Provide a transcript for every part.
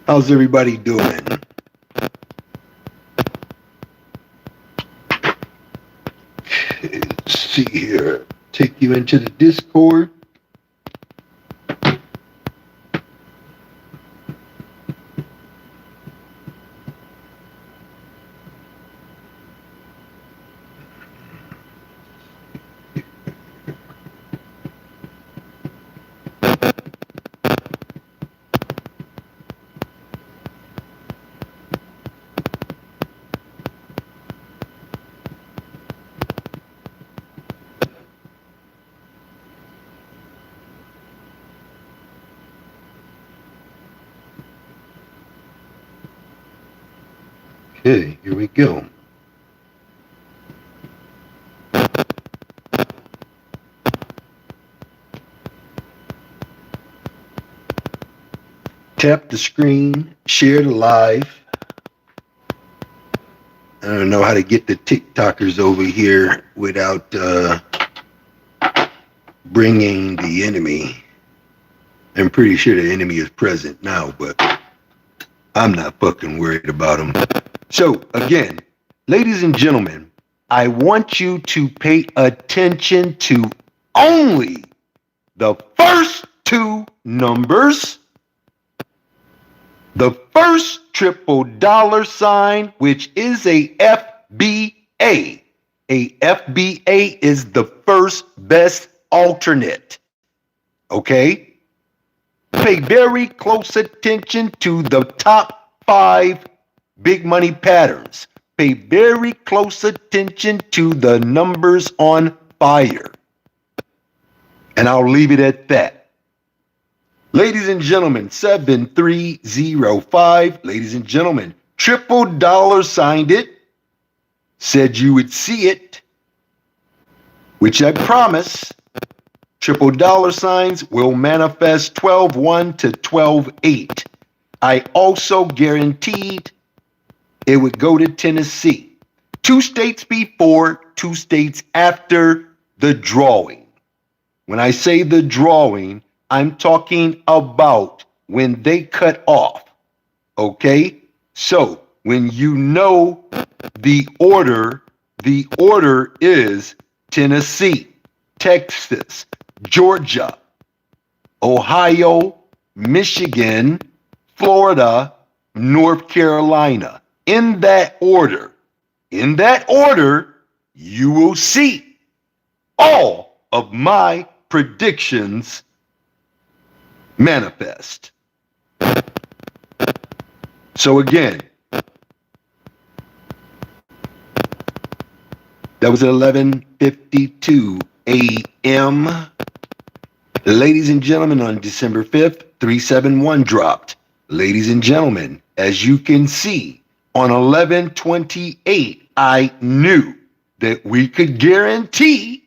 How's everybody doing? Let's see here. Take you into the Discord. Okay, here we go. Tap the screen, share the live. I don't know how to get the TikTokers over here without bringing the enemy. I'm pretty sure the enemy is present now, but I'm not fucking worried about him. So again, ladies and gentlemen, I want you to pay attention to only the first two numbers. The first triple dollar sign, which is a FBA. A FBA is the first best alternate. Okay? Pay very close attention to the top 5 big money patterns. Pay very close attention to the numbers on fire. And I'll leave it at that. Ladies and gentlemen, 7305. Ladies and gentlemen, triple dollar signed it. Said you would see it, which I promise. Triple dollar signs will manifest 12-1 to 12-8. I also guaranteed it would go to Tennessee. 2 states before, 2 states after the drawing. When I say the drawing, I'm talking about when they cut off. Okay? So when you know the order is Tennessee, Texas, Georgia, Ohio, Michigan, Florida, North Carolina. In that order, you will see all of my predictions manifest. So again, that was at 11:52 a.m. Ladies and gentlemen, on December 5th, 371 dropped. Ladies and gentlemen, as you can see, on 11/28, I knew that we could guarantee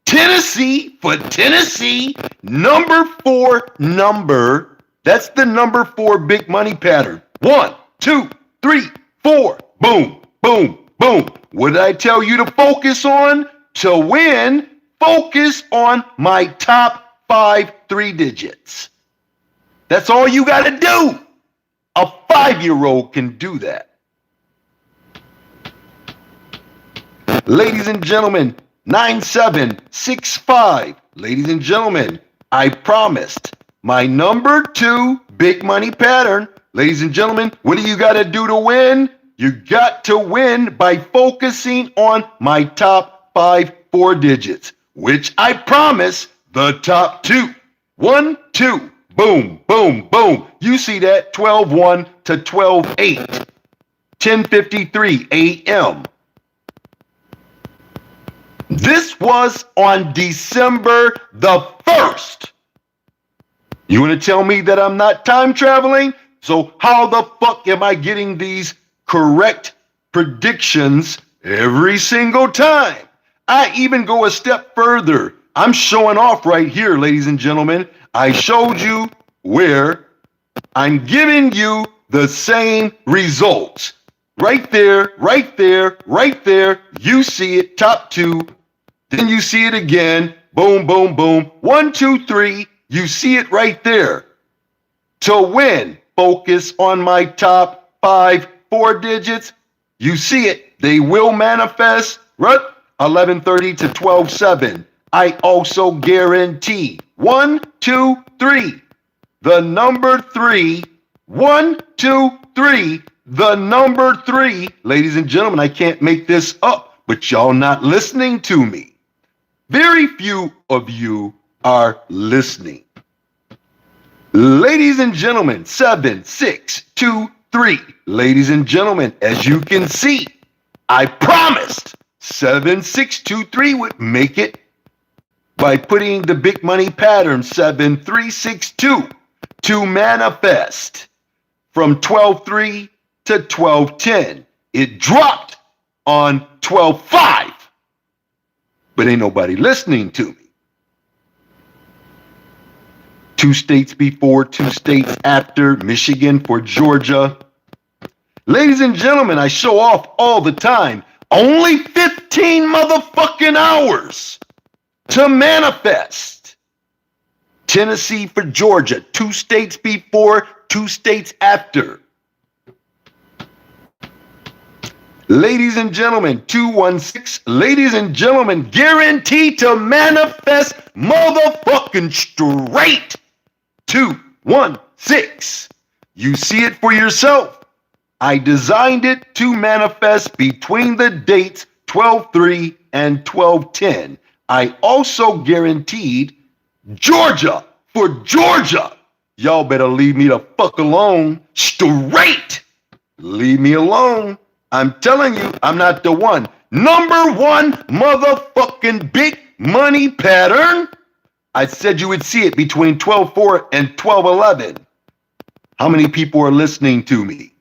Tennessee for Tennessee, number 4 number. That's the number 4 big money pattern. 1, 2, 3, 4. Boom, boom, boom. What did I tell you to focus on? To win, focus on my top 5 3 digits. That's all you got to do. A 5-year-old can do that. Ladies and gentlemen, 9765. Ladies and gentlemen, I promised my number 2 big money pattern. Ladies and gentlemen, what do you got to do to win? You got to win by focusing on my top 5 4 digits, which I promise the top 2. 1, 2. Boom, boom, boom. You see that? 12-1 to 12-8. 10:53 a.m. This was on December the 1st. You want to tell me that I'm not time traveling? So how the fuck am I getting these correct predictions every single time? I even go a step further. I'm showing off right here, ladies and gentlemen. I showed you where I'm giving you the same results. Right there, right there, right there. You see it, top 2. Then you see it again. Boom, boom, boom. 1, 2, 3. You see it right there. To win, focus on my top 5 4 digits. You see it. They will manifest, right? 11:30 to 12:07. I also guarantee 1, 2, 3. The number 3. 1, 2, 3. The number 3. Ladies and gentlemen, I can't make this up, but y'all not listening to me. Very few of you are listening. Ladies and gentlemen, 7, 6, 2, 3. Ladies and gentlemen, as you can see, I promised 7, 6, 2, 3 would make it by putting the big money pattern 7, 3, 6, 2 to manifest from 12:3 to 12:10. It dropped on 12:5, but ain't nobody listening to me. 2 states before, 2 states after, Michigan for Georgia. Ladies and gentlemen, I show off all the time. Only 15 motherfucking hours to manifest. Tennessee for Georgia, 2 states before, 2 states after. Ladies and gentlemen, 216. Ladies and gentlemen, guaranteed to manifest motherfucking straight. 216. You see it for yourself. I designed it to manifest between the dates 12:3 and 12:10. I also guaranteed Georgia for Georgia. Y'all better leave me the fuck alone. Straight. Leave me alone. I'm telling you, I'm not the one. Number 1 motherfucking big money pattern. I said you would see it between 12:4 and 12:11. How many people are listening to me?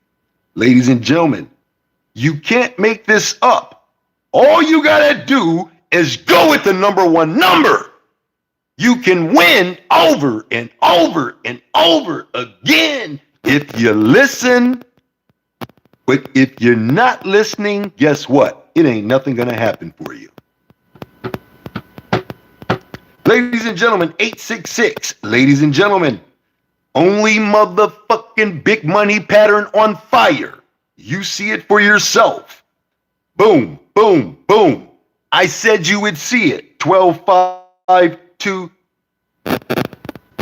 Ladies and gentlemen, you can't make this up. All you gotta do is go with the number 1 number. You can win over and over and over again if you listen. But if you're not listening, guess what? It ain't nothing gonna happen for you. Ladies and gentlemen, 866. Ladies and gentlemen, only motherfucking big money pattern on fire. You see it for yourself. Boom, boom, boom. I said you would see it. 12:5 to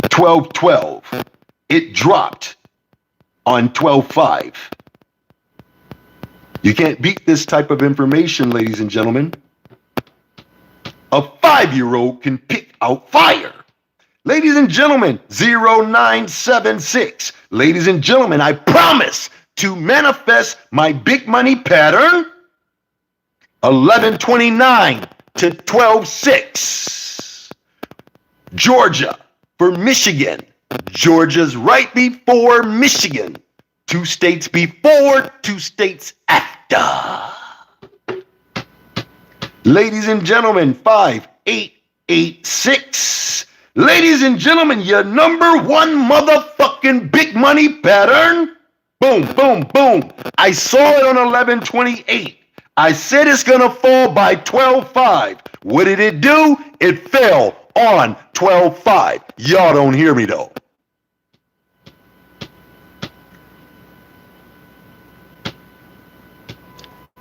12:12. It dropped on 12:5. You can't beat this type of information, ladies and gentlemen. A 5-year-old can pick out fire. Ladies and gentlemen, 0976. Ladies and gentlemen, I promise to manifest my big money pattern 11:29 to 12:6. Georgia for Michigan. Georgia's right before Michigan. 2 states before, 2 states after. Ladies and gentlemen, 5886. Ladies and gentlemen, your number 1 motherfucking big money pattern. Boom, boom, boom. I saw it on 11/28. I said it's gonna fall by 12/5. What did it do? It fell on 12/5. Y'all don't hear me though.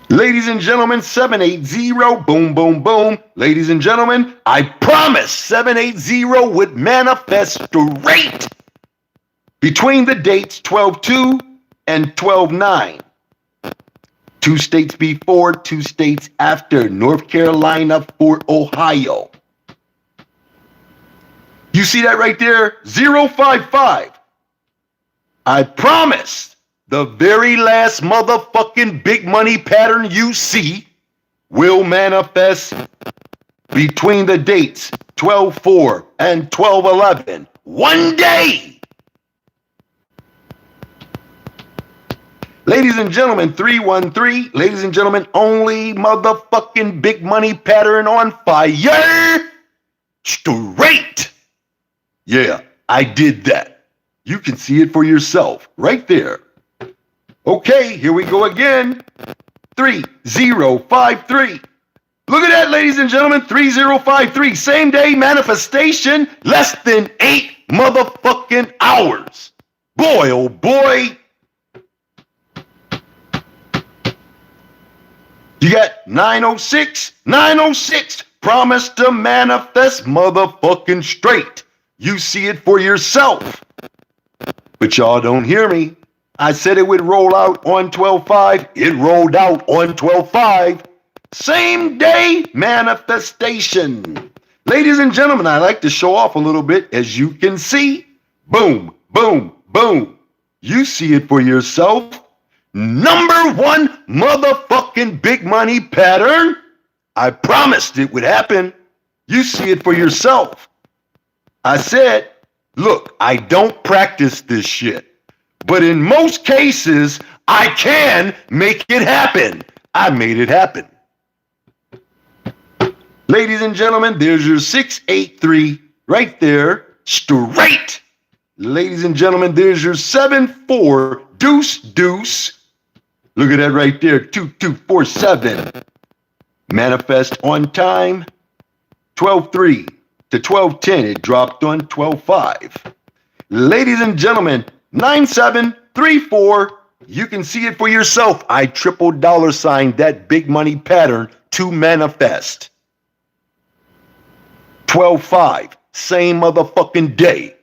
Ladies and gentlemen, 780, boom, boom, boom. Ladies and gentlemen, I promise 780 would manifest straight between the dates 12/2 and 12/9. 2 states before, 2 states after. North Carolina for Ohio. You see that right there? 055. I promise. The very last motherfucking big money pattern you see will manifest between the dates 12/4 and 12/11. One day. Ladies and gentlemen, 313. Ladies and gentlemen, only motherfucking big money pattern on fire. Straight. Yeah, I did that. You can see it for yourself right there. Okay, here we go again. 3053. Look at that, ladies and gentlemen. 3053. Same day manifestation, less than 8 motherfucking hours. boy, oh boy. You got 906, 906, promise to manifest motherfucking straight. You see it for yourself. But y'all don't hear me. I said it would roll out on 12/5. It rolled out on 12/5. Same day manifestation. Ladies and gentlemen, I like to show off a little bit. As you can see, boom, boom, boom. You see it for yourself. Number one motherfucking big money pattern. I promised it would happen. You see it for yourself. I said, look, I don't practice this shit, but in most cases, I can make it happen. I made it happen. Ladies and gentlemen, there's your 683 right there, straight. Ladies and gentlemen, there's your 7-4 deuce deuce. Look at that right there, 2247. Manifest on time, 12/3 to 12/10. It dropped on 12/5. Ladies and gentlemen, 9734. You can see it for yourself. I triple dollar signed that big money pattern to manifest. 12/5, same motherfucking day.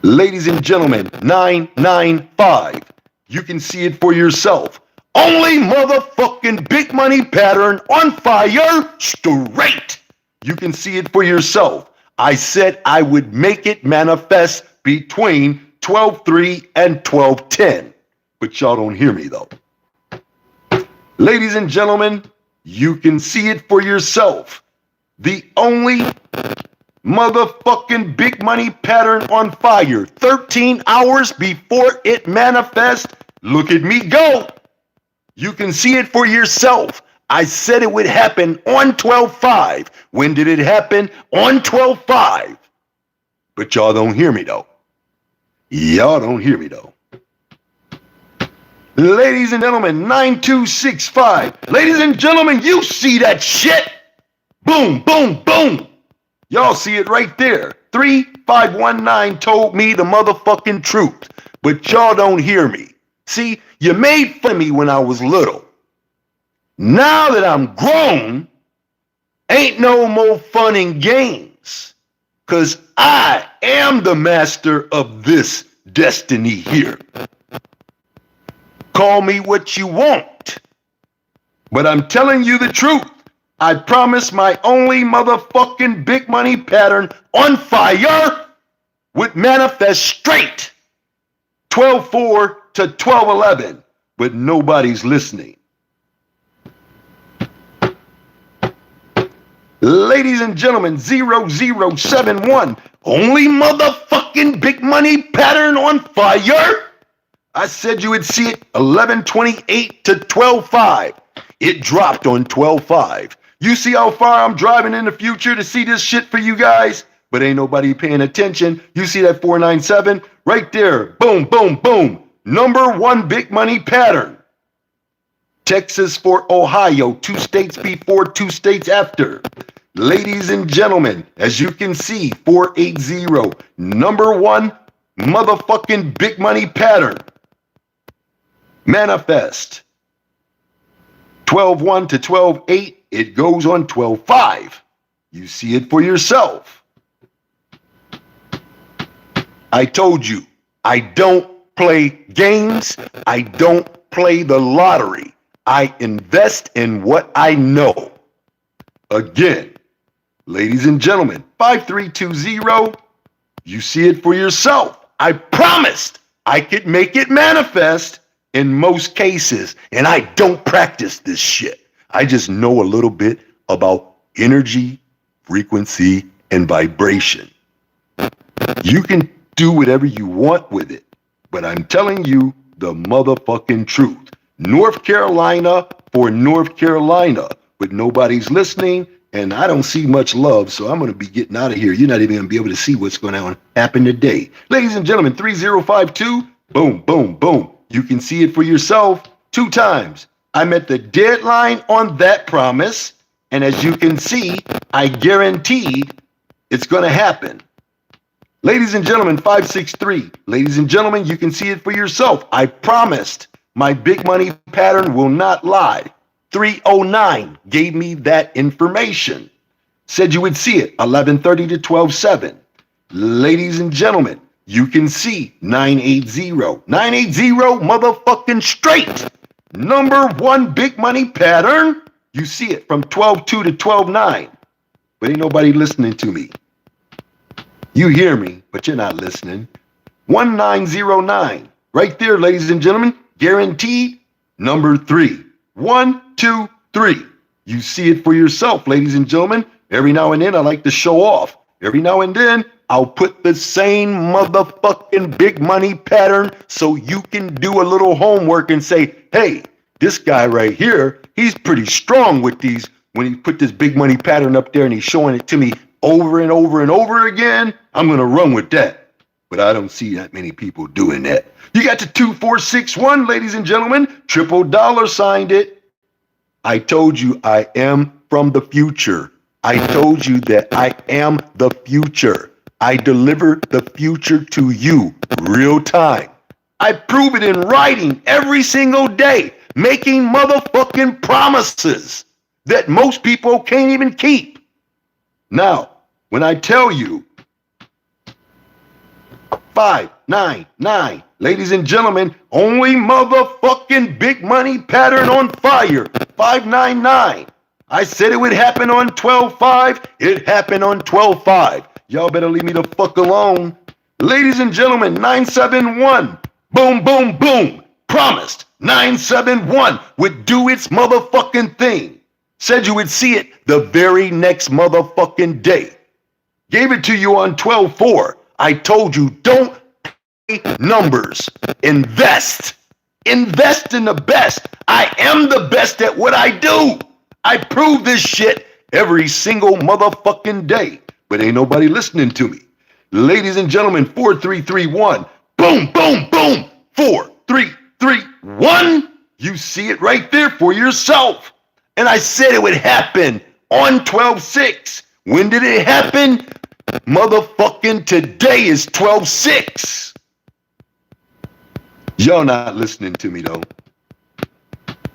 Ladies and gentlemen, 995. You can see it for yourself. Only motherfucking big money pattern on fire, straight. You can see it for yourself. I said I would make it manifest between 12/3 and 12/10. But y'all don't hear me though. Ladies and gentlemen, you can see it for yourself. The only motherfucking big money pattern on fire, 13 hours before it manifests. Look at me go. You can see it for yourself. I said it would happen on 12/5. When did it happen? On 12/5. But y'all don't hear me though. Y'all don't hear me though. Ladies and gentlemen, 9265. Ladies and gentlemen, you see that shit? Boom, boom, boom. Y'all see it right there. 3519 told me the motherfucking truth. But y'all don't hear me. See, you made fun of me when I was little. Now that I'm grown, ain't no more fun and games. Because I am the master of this destiny here. Call me what you want. But I'm telling you the truth. I promise my only motherfucking big money pattern on fire would manifest straight. 12/4 to 12/11, but nobody's listening. Ladies and gentlemen, 0071, only motherfucking big money pattern on fire. I said you would see it 11/28 to 12/5. It dropped on 12/5. You see how far I'm driving in the future to see this shit for you guys? But ain't nobody paying attention. You see that 497 right there. Boom, boom, boom. Number one big money pattern. Texas for Ohio, 2 states before, 2 states after. Ladies and gentlemen, as you can see, 480, number one motherfucking big money pattern. Manifest. 12/1 to 12/8, it goes on 12/5. You see it for yourself. I told you, I don't play games. I don't play the lottery. I invest in what I know. Again, ladies and gentlemen, 5320, you see it for yourself. I promised I could make it manifest in most cases, and I don't practice this shit. I just know a little bit about energy, frequency, and vibration. You can do whatever you want with it, but I'm telling you the motherfucking truth. North Carolina for North Carolina, but nobody's listening, and I don't see much love, so I'm going to be getting out of here. You're not even going to be able to see what's going to happen today. Ladies and gentlemen, 3052, boom, boom, boom. You can see it for yourself 2 times. I met the deadline on that promise, and as you can see, I guaranteed it's going to happen. Ladies and gentlemen, 563. Ladies and gentlemen, you can see it for yourself. I promised my big money pattern will not lie. 309 gave me that information. Said you would see it, 11:30 to 12:07. Ladies and gentlemen, you can see 980. 980 motherfucking straight. Number one big money pattern. You see it from 12:2 to 12:9. But ain't nobody listening to me. You hear me, but you're not listening. 1909. Right there, ladies and gentlemen. Guaranteed. Number three. 1, 2, 3. You see it for yourself, ladies and gentlemen. Every now and then I like to show off. Every now and then I'll put the same motherfucking big money pattern so you can do a little homework and say, hey, this guy right here, he's pretty strong with these. When he put this big money pattern up there and he's showing it to me over and over and over again, I'm going to run with that. But I don't see that many people doing that. You got the 2461, ladies and gentlemen. Triple dollar signed it. I told you I am from the future. I told you that I am the future. I deliver the future to you real time. I prove it in writing every single day, making motherfucking promises that most people can't even keep. Now, when I tell you 599, ladies and gentlemen, only motherfucking big money pattern on fire, 599. I said it would happen on 12/5. It happened on 12/5. Y'all better leave me the fuck alone. Ladies and gentlemen, 971. Boom, boom, boom. Promised 971 would do its motherfucking thing. Said you would see it the very next motherfucking day. Gave it to you on 12/4. I told you, don't pay numbers. Invest. Invest in the best. I am the best at what I do. I prove this shit every single motherfucking day. But ain't nobody listening to me. Ladies and gentlemen, 4331. Boom, boom, boom. 4331. You see it right there for yourself. And I said it would happen on 12/6. When did it happen? Motherfucking today is 12/6. Y'all not listening to me though.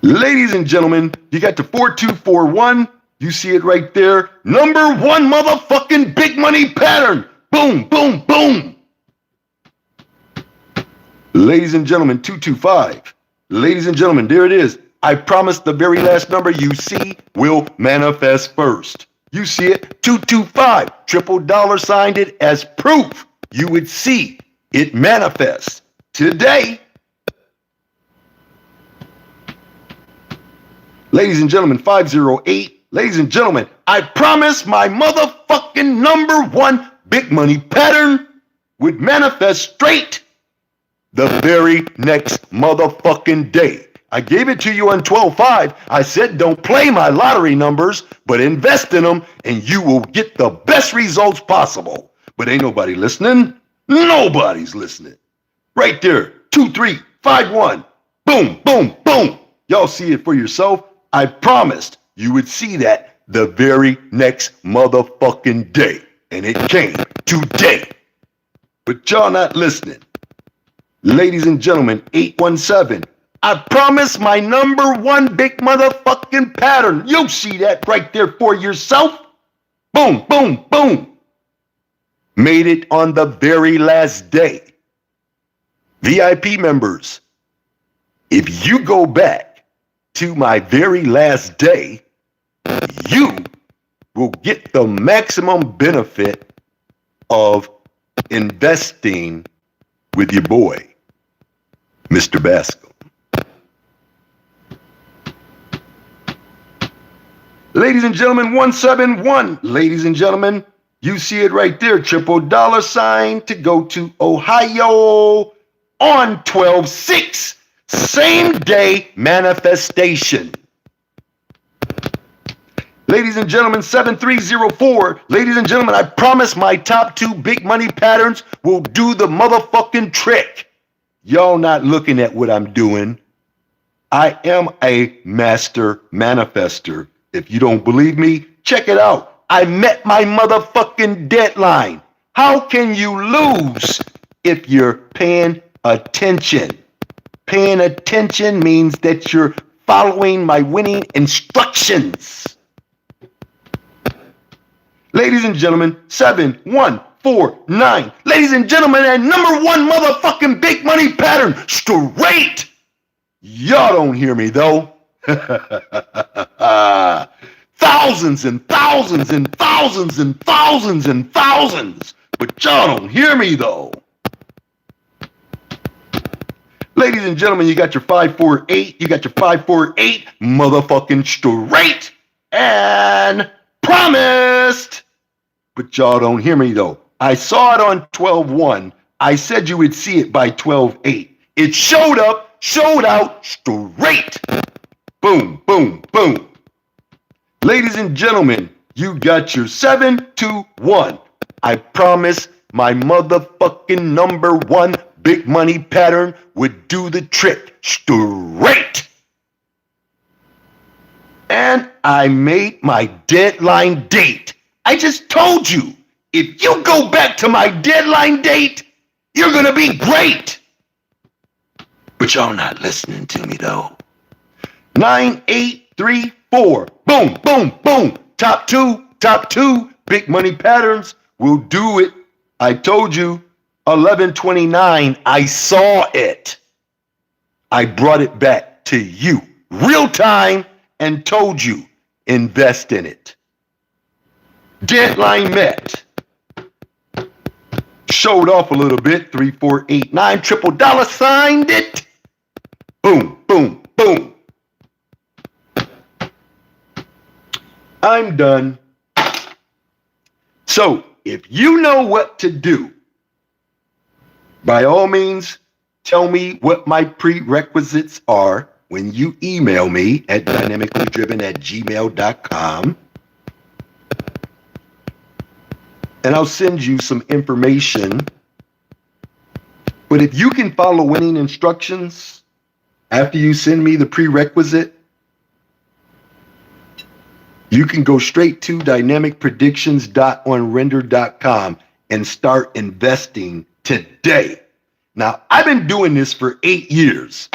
Ladies and gentlemen, you got the 4241. You see it right there. Number one motherfucking big money pattern. Boom, boom, boom. Ladies and gentlemen, 225. Ladies and gentlemen, there it is. I promise the very last number you see will manifest first. You see it, 225. Triple dollar signed it as proof. You would see it manifest today. Ladies and gentlemen, 508. Ladies and gentlemen, I promise my motherfucking number one big money pattern would manifest straight the very next motherfucking day. I gave it to you on 12/5. I said don't play my lottery numbers, but invest in them and you will get the best results possible. But ain't nobody listening. Nobody's listening. Right there, 2351. Boom, boom, boom. Y'all see it for yourself. I promised you would see that the very next motherfucking day. And it came today. But y'all not listening. Ladies and gentlemen, 817. I promise my number one big motherfucking pattern. You see that right there for yourself. Boom, boom, boom. Made it on the very last day. VIP members, if you go back to my very last day, you will get the maximum benefit of investing with your boy, Mr. Bascomb. Ladies and gentlemen, 171. Ladies and gentlemen, you see it right there. Triple dollar sign to go to Ohio on 12/6. Same day manifestation. Ladies and gentlemen, 7304. Ladies and gentlemen, I promise my top two big money patterns will do the motherfucking trick. Y'all not looking at what I'm doing. I am a master manifester. If you don't believe me, check it out. I met my motherfucking deadline. How can you lose if you're paying attention? Paying attention means that you're following my winning instructions. Ladies and gentlemen, 7149. Ladies and gentlemen, that number one motherfucking big money pattern, straight. Y'all don't hear me though. Thousands and thousands and thousands and thousands and thousands. But y'all don't hear me though. Ladies and gentlemen, you got your 548, you got your 548 motherfucking straight and promised. But y'all don't hear me though. I saw it on 12/1. I said you would see it by 12/8. It showed up, showed out straight. Boom, boom, boom. Ladies and gentlemen, you got your 721. I promise my motherfucking number one big money pattern would do the trick straight. And I made my deadline date. I just told you, if you go back to my deadline date, you're gonna be great. But y'all not listening to me though. 9834. Boom, boom, boom. Top two, big money patterns will do it. I told you, 1129, I saw it. I brought it back to you, real time, and told you, invest in it. Deadline met. Showed off a little bit, 3489, triple dollar signed it. Boom, boom, boom. I'm done. So, if you know what to do, by all means, tell me what my prerequisites are when you email me at dynamicallydriven@gmail.com. And I'll send you some information. But if you can follow winning instructions after you send me the prerequisite, you can go straight to dynamicpredictions.onrender.com and start investing today. Now, I've been doing this for 8 years.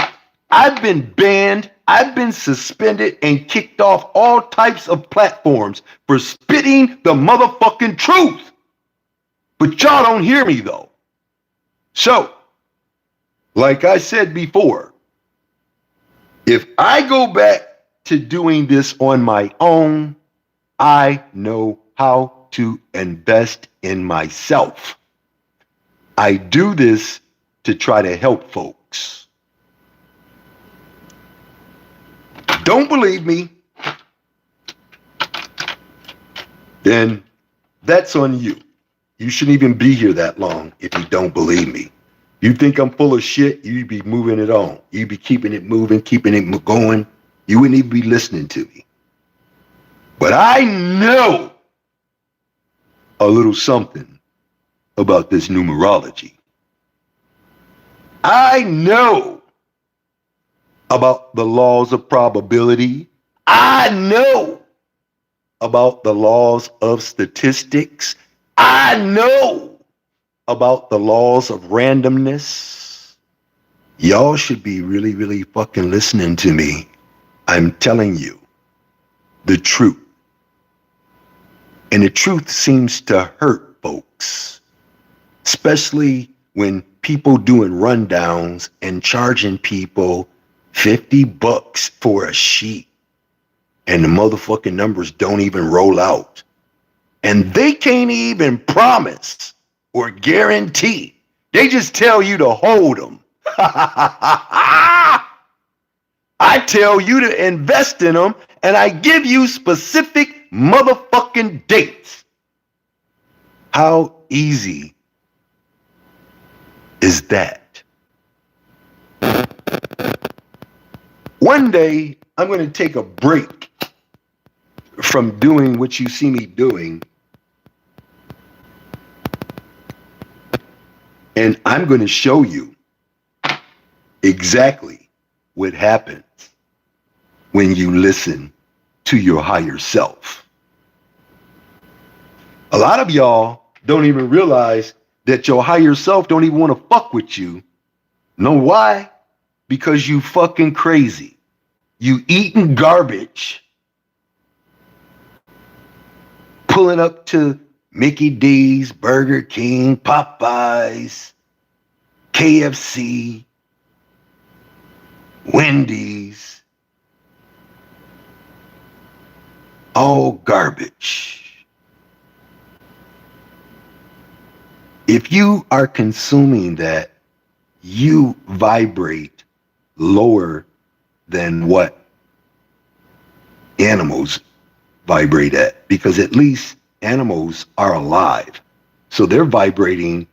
I've been banned, I've been suspended and kicked off all types of platforms for spitting the motherfucking truth. But y'all don't hear me though. So, like I said before, if I go back to doing this on my own, I know how to invest in myself. I do this to try to help folks. Don't believe me? Then that's on you. You shouldn't even be here that long if you don't believe me. You think I'm full of shit, you'd be moving it on. You'd be keeping it moving, keeping it going. You wouldn't even be listening to me. But I know a little something about this numerology. I know about the laws of probability. I know about the laws of statistics. I know about the laws of randomness. Y'all should be really, really fucking listening to me. I'm telling you the truth. And the truth seems to hurt folks, especially when people doing rundowns and charging people $50 for a sheet and the motherfucking numbers don't even roll out. And they can't even promise or guarantee. They just tell you to hold them. I tell you to invest in them, and I give you specific motherfucking dates. How easy is that? One day, I'm going to take a break from doing what you see me doing, and I'm going to show you exactly what happens when you listen to your higher self. A lot of y'all don't even realize that your higher self don't even want to fuck with you. Know why? Because you fucking crazy. You eating garbage, pulling up to Mickey D's, Burger King, Popeyes, KFC, Wendy's, all garbage. If you are consuming that, you vibrate lower than what animals vibrate at, because at least animals are alive. So they're vibrating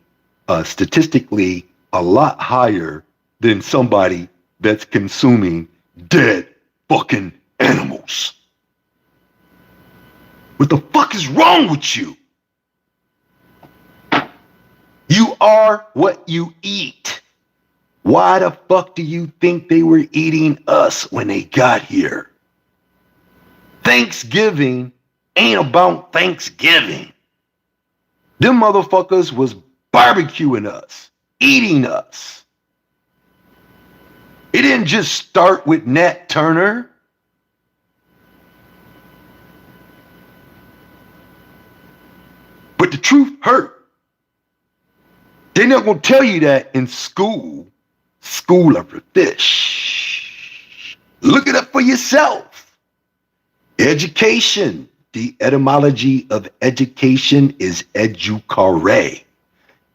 statistically a lot higher than somebody that's consuming dead fucking animals. What the fuck is wrong with you? You are what you eat. Why the fuck do you think they were eating us when they got here? Thanksgiving ain't about Thanksgiving. Them motherfuckers was barbecuing us, eating us. It didn't just start with Nat Turner. But the truth hurt. They're not going to tell you that in school. School of the fish. Look it up for yourself. Education. The etymology of education is educare.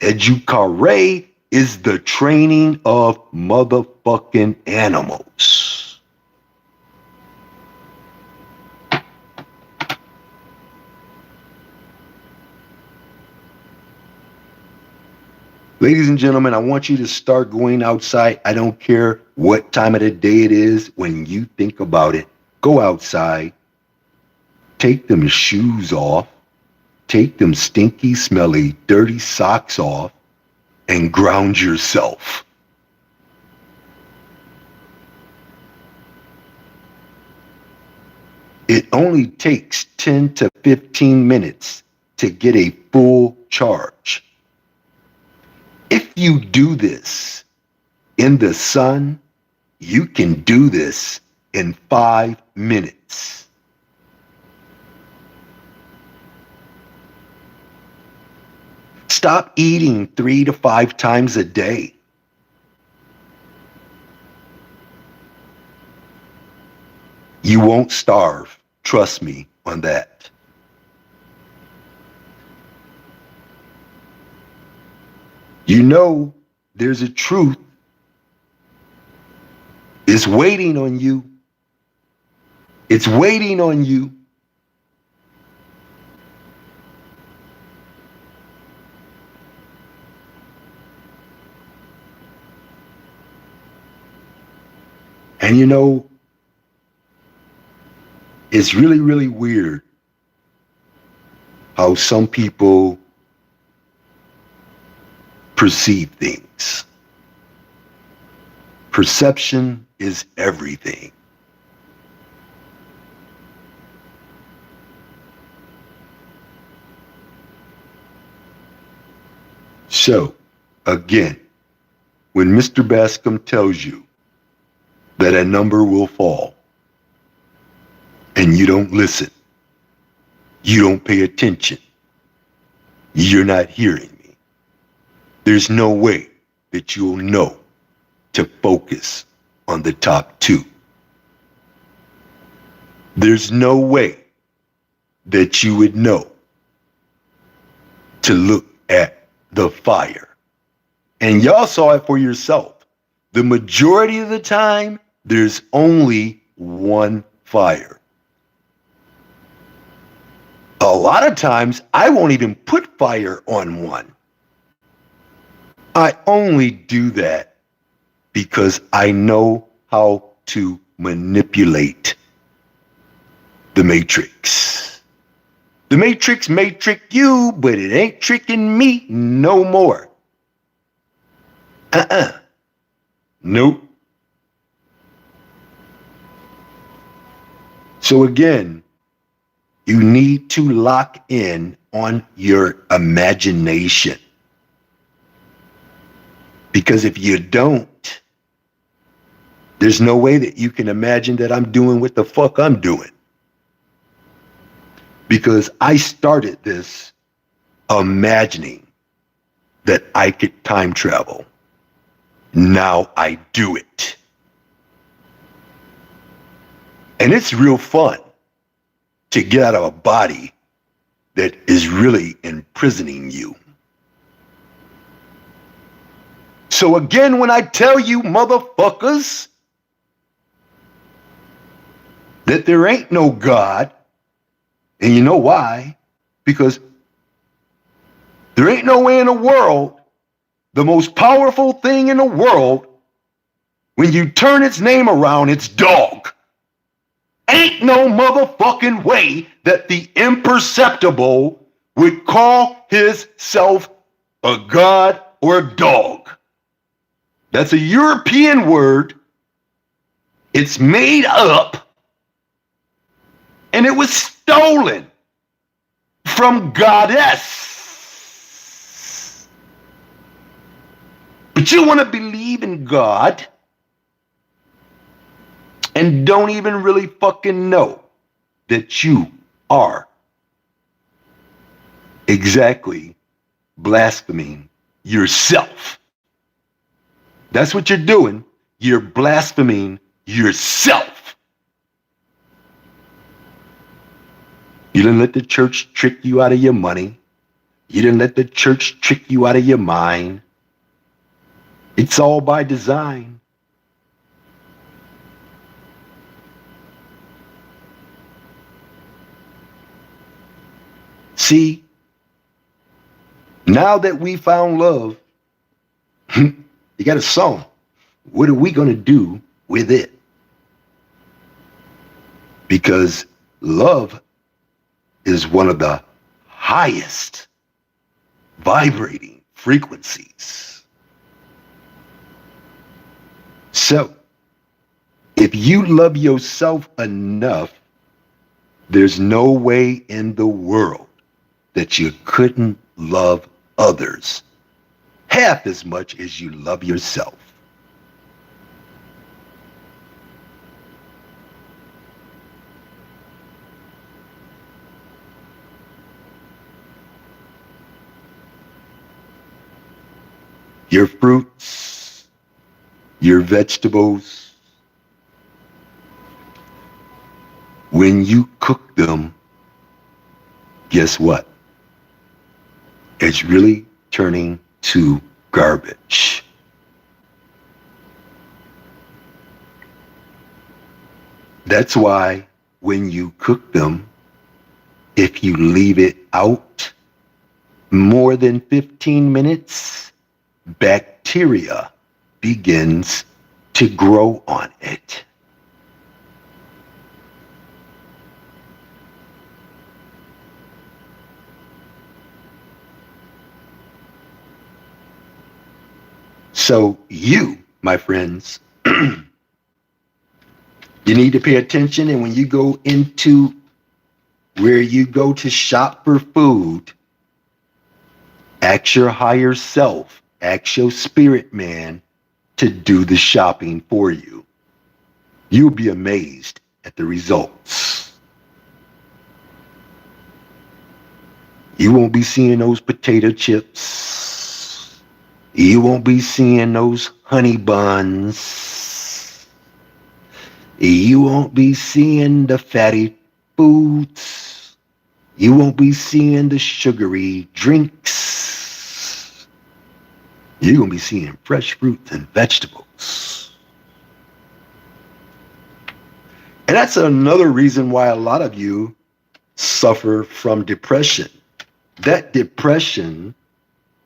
Educare is the training of motherfucking animals. Ladies and gentlemen, I want you to start going outside. I don't care what time of the day it is. When you think about it, go outside. Take them shoes off. Take them stinky, smelly, dirty socks off and ground yourself. It only takes 10 to 15 minutes to get a full charge. If you do this in the sun, you can do this in 5 minutes. Stop eating 3 to 5 times a day. You won't starve. Trust me on that. You know there's a truth. It's waiting on you. It's waiting on you. And you know, it's really, really weird how some people perceive things. Perception is everything. So, again, when Mr. Bascomb tells you that a number will fall and you don't listen, you don't pay attention, you're not hearing me, there's no way that you'll know to focus on the top 2. There's no way that you would know to look at the fire. And y'all saw it for yourself. The majority of the time, there's only one fire. A lot of times, I won't even put fire on one. I only do that because I know how to manipulate the matrix. The matrix may trick you, but it ain't tricking me no more. Nope. So again, You need to lock in on your imagination. Because if you don't, there's no way that you can imagine that I'm doing what the fuck I'm doing. Because I started this imagining that I could time travel. Now I do it. And it's real fun to get out of a body that is really imprisoning you. So again, when I tell you motherfuckers that there ain't no God, and you know why? Because there ain't no way in the world, the most powerful thing in the world, when you turn its name around, it's dog. Ain't no motherfucking way that the imperceptible would call himself a god or a dog. That's a European word. It's made up, and it was stolen from goddess. But you want to believe in God and don't even really fucking know that you are exactly blaspheming yourself. That's what you're doing. You're blaspheming yourself. You didn't let the church trick you out of your money. You didn't let the church trick you out of your mind. It's all by design. See, now that we found love, you got a song. What are we going to do with it? Because love is one of the highest vibrating frequencies. So, if you love yourself enough, there's no way in the world that you couldn't love others half as much as you love yourself. Your fruits, your vegetables, when you cook them, guess what? It's really turning to garbage. That's why when you cook them, if you leave it out more than 15 minutes, bacteria begins to grow on it. So you, my friends, you need to pay attention. And when you go into where you go to shop for food, ask your higher self, ask your spirit man to do the shopping for you. You'll be amazed at the results. You won't be seeing those potato chips. You won't be seeing those honey buns. You won't be seeing the fatty foods. You won't be seeing the sugary drinks. You're going to be seeing fresh fruits and vegetables. And that's another reason why a lot of you suffer from depression. That depression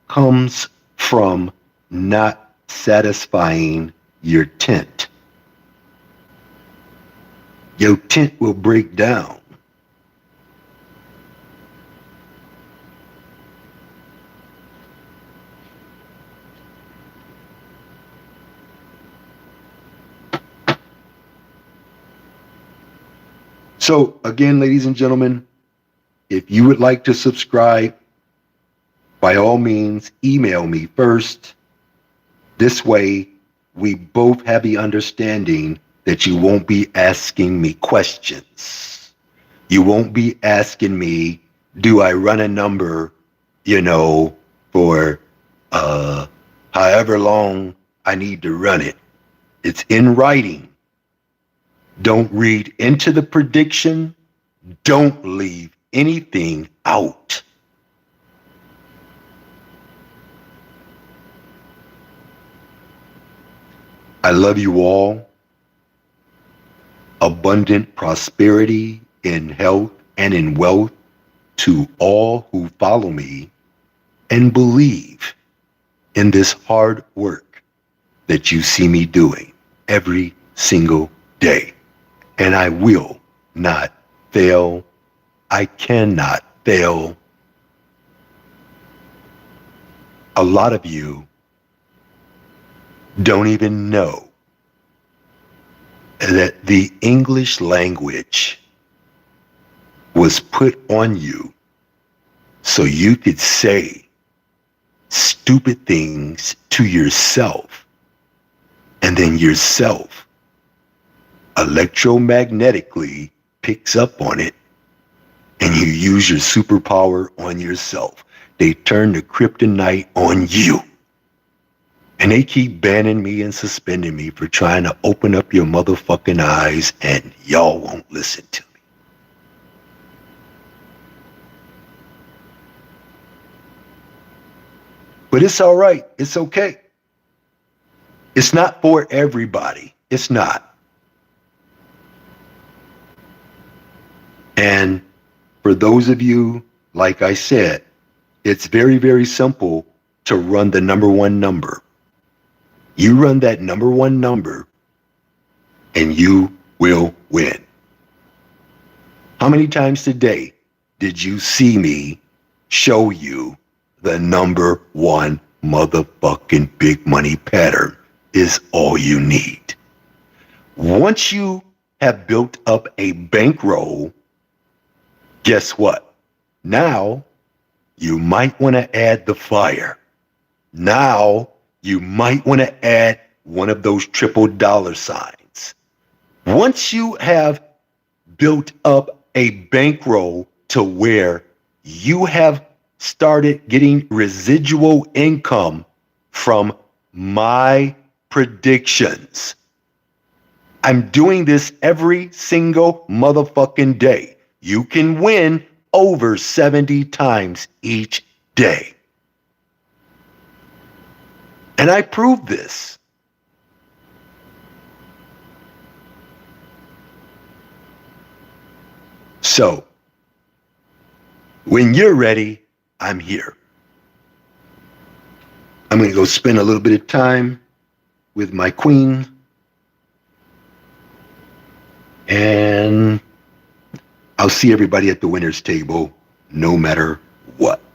comes from not satisfying your tent. Your tent will break down. So again, ladies and gentlemen, if you would like to subscribe, by all means, email me first. This way, we both have the understanding that you won't be asking me questions. You won't be asking me, do I run a number, for however long I need to run it. It's in writing. Don't read into the prediction. Don't leave anything out. I love you all. Abundant prosperity in health and in wealth to all who follow me and believe in this hard work that you see me doing every single day. And I will not fail. I cannot fail. A lot of you don't even know that the English language was put on you so you could say stupid things to yourself, and then yourself electromagnetically picks up on it, and you use your superpower on yourself. They turn the kryptonite on you. And they keep banning me and suspending me for trying to open up your motherfucking eyes, and y'all won't listen to me. But it's all right. It's okay. It's not for everybody. It's not. And for those of you, like I said, it's very, very simple to run the number one number. You run that number one number and you will win. How many times today did you see me show you the number one motherfucking big money pattern is all you need? Once you have built up a bankroll, guess what? Now you might want to add the fire. Now you might want to add one of those triple dollar signs. Once you have built up a bankroll to where you have started getting residual income from my predictions. I'm doing this every single motherfucking day. You can win over 70 times each day. And I proved this. So, when you're ready, I'm here. I'm going to go spend a little bit of time with my queen. And I'll see everybody at the winner's table, no matter what.